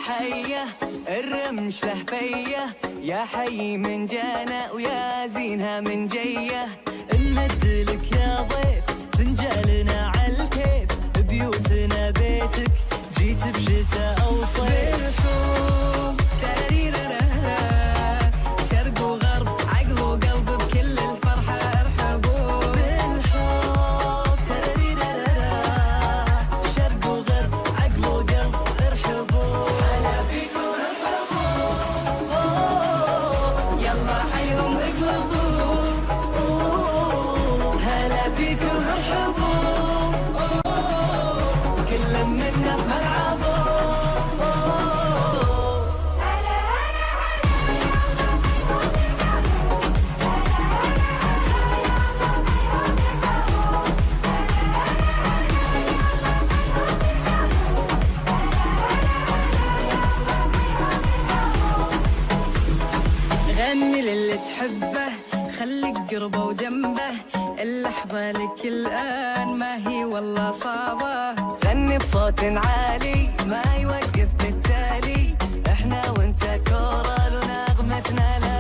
حيه الرمش له فيه، يا حي من جانا ويا زينها من جيه. نمدلك يا ضيف فنجالنا عالكيف، بيوتنا بيتك جيت بشتا او صيف. بالحب تريرا شرق وغرب عقل وقلب بكل الفرحه ارحبوا. بالحب تريرا شرق وغرب عقل وقلب ارحبوا. هلا بيكم ارحبوا يلا حيهم اقلبوا. هلا بيكم ارحبوا كل منا بملعبه. غني للي تحبه خليك قربه وجنبه، اللحظة لك الآن ما هي والله صعبة. غني بصوت عالي ما يوقف بالتالي، احنا وانت كورال ونغمتنا لا